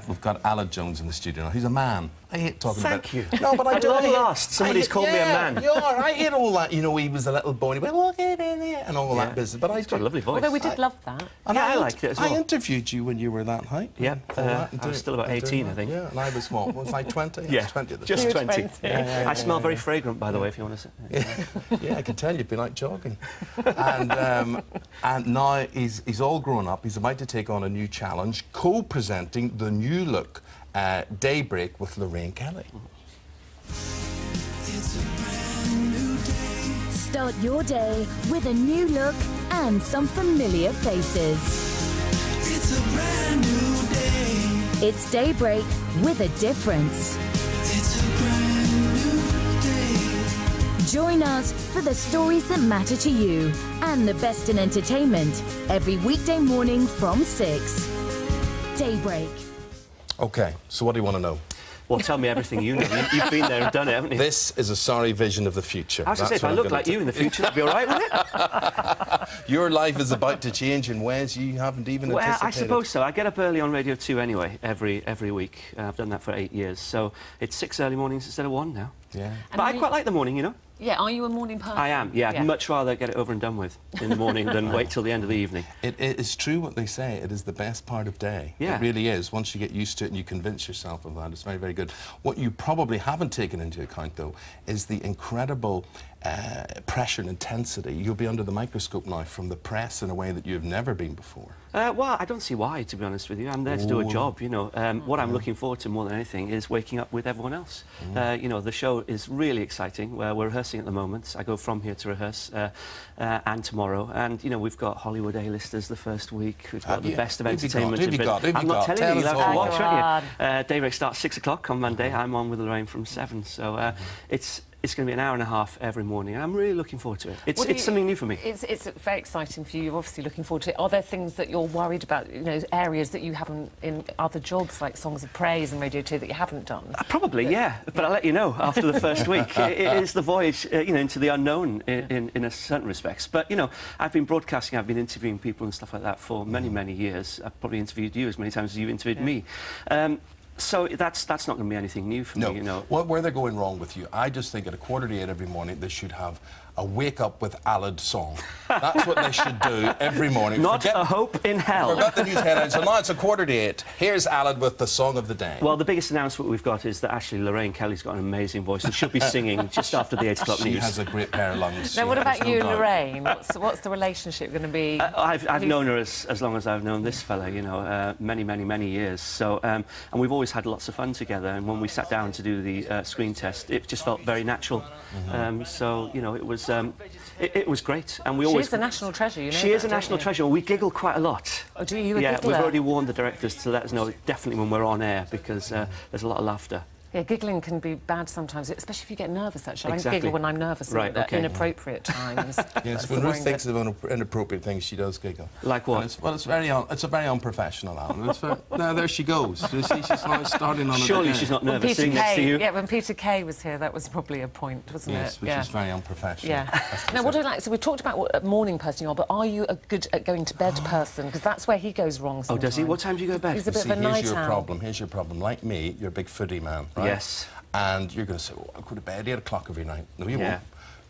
We've got Alan Jones in the studio now. He's a man. I hate talking about... Thank you. No, but I At don't... long last, somebody's called me a man. Yeah, I hate all that. You know, he was a little boy and he went, look at it, and all that business. But He's got a lovely voice. Although we did love that. And I liked it as well. I interviewed you when you were that height. Yeah, I was still about 18, I think. Yeah, and I was small. Was I 20? Yeah, I was 20 at the just time. 20. I smell very fragrant, by the way, if you want to say. Yeah, I can tell you've been out jogging. And now he's all grown up. He's about to take on a new challenge, co-presenting the new look Daybreak with Lorraine Kelly. It's a brand new day. Start your day with a new look and some familiar faces. It's a brand new day. It's Daybreak with a difference. It's a brand new day. Join us for the stories that matter to you and the best in entertainment every weekday morning from 6. Daybreak. OK, so what do you want to know? Well, tell me everything you know. You've been there and done it, haven't you? This is a sorry vision of the future. I was going to say, if I look like you in the future, that'd be all right, wouldn't it? Your life is about to change in ways you haven't even anticipated. I suppose so. I get up early on Radio 2 anyway, every week. I've done that for 8 years, so it's 6 early mornings instead of 1 now. Yeah. But I quite like the morning, you know. Yeah, are you a morning person? I am, yeah. I'd much rather get it over and done with in the morning than wait till the end of the evening. It is true what they say. It is the best part of day. Yeah. It really is. Once you get used to it and you convince yourself of that, it's very, very good. What you probably haven't taken into account, though, is the incredible pressure and intensity. You'll be under the microscope now from the press in a way that you've never been before. Well, I don't see why, to be honest with you. I'm there to do a job, you know. What I'm looking forward to more than anything is waking up with everyone else. You know, the show is really exciting. We're rehearsing at the moment. I go from here to rehearse and tomorrow. And, you know, we've got Hollywood A-listers the first week. We've got the best of entertainment. I'm not telling you, you'll have to watch, won't you? Daybreak starts 6 o'clock on Monday. I'm on with Lorraine from 7. So it's going to be an hour and a half every morning, and I'm really looking forward to it. It's something new for me. It's very exciting for you. You're obviously looking forward to it. Are there things that you're worried about, you know, areas that you haven't in other jobs, like Songs of Praise and Radio 2, that you haven't done? Probably, yeah. But I'll let you know after the first week. It is the voyage, you know, into the unknown in a certain respects. But, you know, I've been broadcasting, I've been interviewing people and stuff like that for many, many years. I've probably interviewed you as many times as you interviewed me. So that's not going to be anything new for me, you know. Where they're going wrong with you, I just think at 7:45 every morning they should have a wake up with Alad song. That's what they should do every morning. Not a hope in hell. Forget the news headlines. So now it's 7:45. Here's Alad with the song of the day. Well, the biggest announcement we've got is that actually Lorraine Kelly's got an amazing voice and she'll be singing just after the 8 o'clock news. She has a great pair of lungs. Now, what about you, Lorraine? What's the relationship going to be? I've known her as long as I've known this fella, you know, many, many, many years. So, and we've always had lots of fun together. And when we sat down to do the screen test, it just felt very natural. So, you know, it was great. And we always... She's a national treasure, you know. She is a national treasure. We giggle quite a lot. Oh, do you? Yeah, we've already warned the directors to let us know definitely when we're on air, because there's a lot of laughter. Yeah, giggling can be bad sometimes, especially if you get nervous, actually. Exactly. I giggle when I'm nervous at inappropriate times. Yes, when Ruth thinks of inappropriate things, she does giggle. Like what? It's a very unprofessional, Alan. Now, there she goes. You see, she's now starting on it. Surely she's not nervous sitting next to you. Yeah, when Peter Kay was here, that was probably a point, wasn't it? Yes, which is very unprofessional. Yeah. Now, what I like, so we've talked about what a morning person you are, but are you a good at going to bed person? Because that's where he goes wrong sometimes. Oh, does he? What time do you go to bed? He's a bit of a night owl. Here's your problem. Like me, you're a big footy man, right? Yes. And you're going to say, oh, I'll go to bed 8 o'clock every night. No, you won't.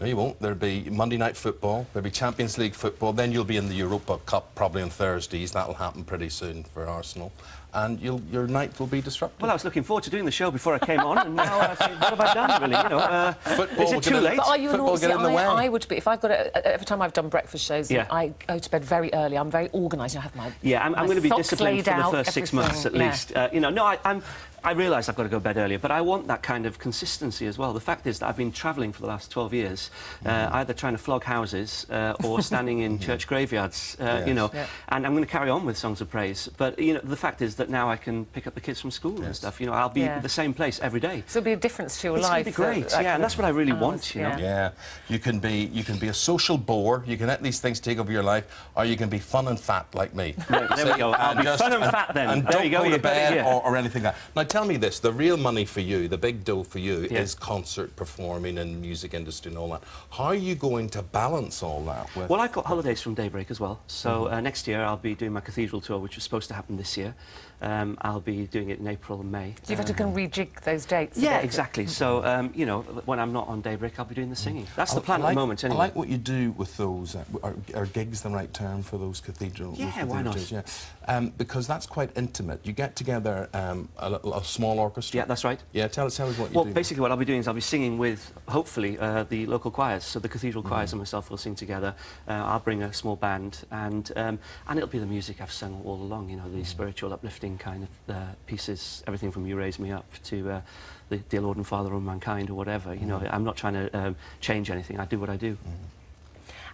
No, you won't. There'll be Monday night football, there'll be Champions League football, then you'll be in the Europa Cup probably on Thursdays. That'll happen pretty soon for Arsenal. And your night will be disrupted. Well, I was looking forward to doing the show before I came on, and now I think, what have I done, really? You know, football, is it too late? But are you football get in the way? I would be. If I've got every time I've done breakfast shows, I go to bed very early. I'm very organised. I have my I'm going to be disciplined for the first everything. 6 months at least. You know, no, I realise I've got to go to bed earlier, but I want that kind of consistency as well. The fact is that I've been travelling for the last 12 years, either trying to flog houses or standing in church graveyards, you know, and I'm going to carry on with Songs of Praise. But, you know, the fact is that now I can pick up the kids from school and stuff. You know, I'll be at the same place every day. So it'll be a difference to your life. It's going to be great, and that's what I really want, you know. Yeah, you can be a social bore, you can let these things take over your life, or you can be fun and fat like me. Right, there we go. I'll be fun and fat then. And there don't you go. go to bed or anything like that. Now, tell me this, the real money for you, the big dough for you, is concert performing and music industry and all that. How are you going to balance all that with... Well, I've got holidays from Daybreak as well, so next year I'll be doing my cathedral tour, which was supposed to happen this year. I'll be doing it in April and May. So you've had to kind of rejig those dates? Yeah, exactly. So, you know, when I'm not on Daybreak, I'll be doing the singing. That's the plan at the moment, anyway. I like what you do with those. Are gigs the right term for those cathedrals? Yeah, why not? Yeah. Because that's quite intimate. You get together a small orchestra. Yeah, that's right. Yeah, tell us what you do. Well, basically what I'll be doing is I'll be singing with, hopefully, the local choirs. So the cathedral choirs and myself will sing together. I'll bring a small band, and it'll be the music I've sung all along, you know, the spiritual, uplifting kind of pieces, everything from You Raise Me Up to the Dear Lord and Father of Mankind or whatever. You know, I'm not trying to change anything. I do what I do.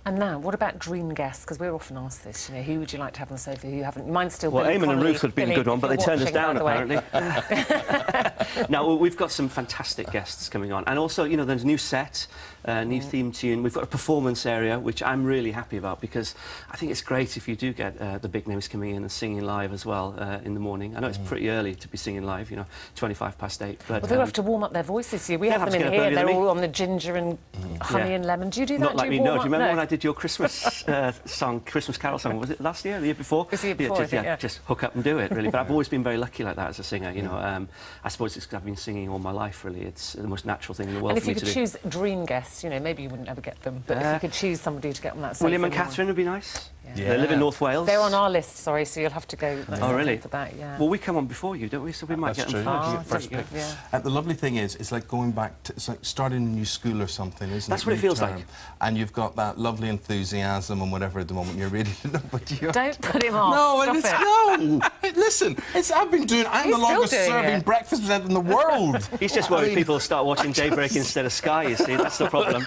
And now, what about dream guests? Because we're often asked this, you know, who would you like to have on the sofa, who you haven't? Mine's still Well, Billy Eamon and Connolly. Ruth would be a Billy, good one, but they turned us down, watching, apparently. Now, we've got some fantastic guests coming on. And also, you know, there's a new set, new theme tune. We've got a performance area, which I'm really happy about, because I think it's great if you do get the big names coming in and singing live as well in the morning. I know it's pretty early to be singing live, you know, 8:25. But, well, they'll have to warm up their voices here. We they'll have them have to in get here. up earlier They're than all on the ginger and honey and lemon. Do you do that? Not like do me, you no. warm Do you remember up? when I did your Christmas song, Christmas Carol song? Was it last year, the year before? It was the year before, I think, yeah. Just hook up and do it, really. But I've always been very lucky like that as a singer, you know. I suppose it's because I've been singing all my life, really. It's the most natural thing in the world And for me if to you do. could choose dream guests, you know, maybe you wouldn't ever get them, but if you could choose somebody to get on that sofa. William and Catherine would be nice. Yeah. They live in North Wales. They're on our list, sorry, so you'll have to go Oh, really? for that, yeah. Well, we come on before you, don't we? So we might That's get them true. first. First pick. Yeah. The lovely thing is, it's like going back to, it's like starting a new school or something, isn't it? That's what it New feels term. like. And you've got that lovely enthusiasm and whatever at the moment you're ready to know, but you Don't put him off. No, Stop it. no. Listen, I'm He's the still longest doing serving it. breakfast presenter in the world. He's just worried people start watching Daybreak instead of Sky, you see. That's the problem.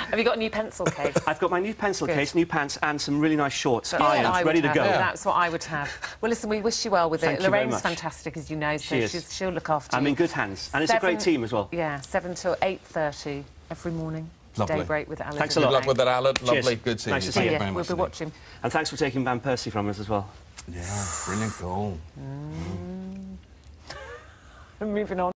Have you got a new pencil case? I've got my new pencil Good. case, new pants, and some really nice shorts, That's what I irons, would ready to have. go. That's what I would have. Well, listen, we wish you well with Thank it. you very Lorraine's much. fantastic, as you know, so She is. she'll look after you. I'm in good hands, and it's a great team as well. Yeah, 7 till 8:30 every morning. Lovely. Daybreak with Alan. Thanks a Good lot. luck with that, Alan. Lovely, Cheers. good seeing Nice you. to see Thank you. you very We'll much be indeed. watching. And thanks for taking Van Persie from us as well. Yeah, brilliant goal. Moving on.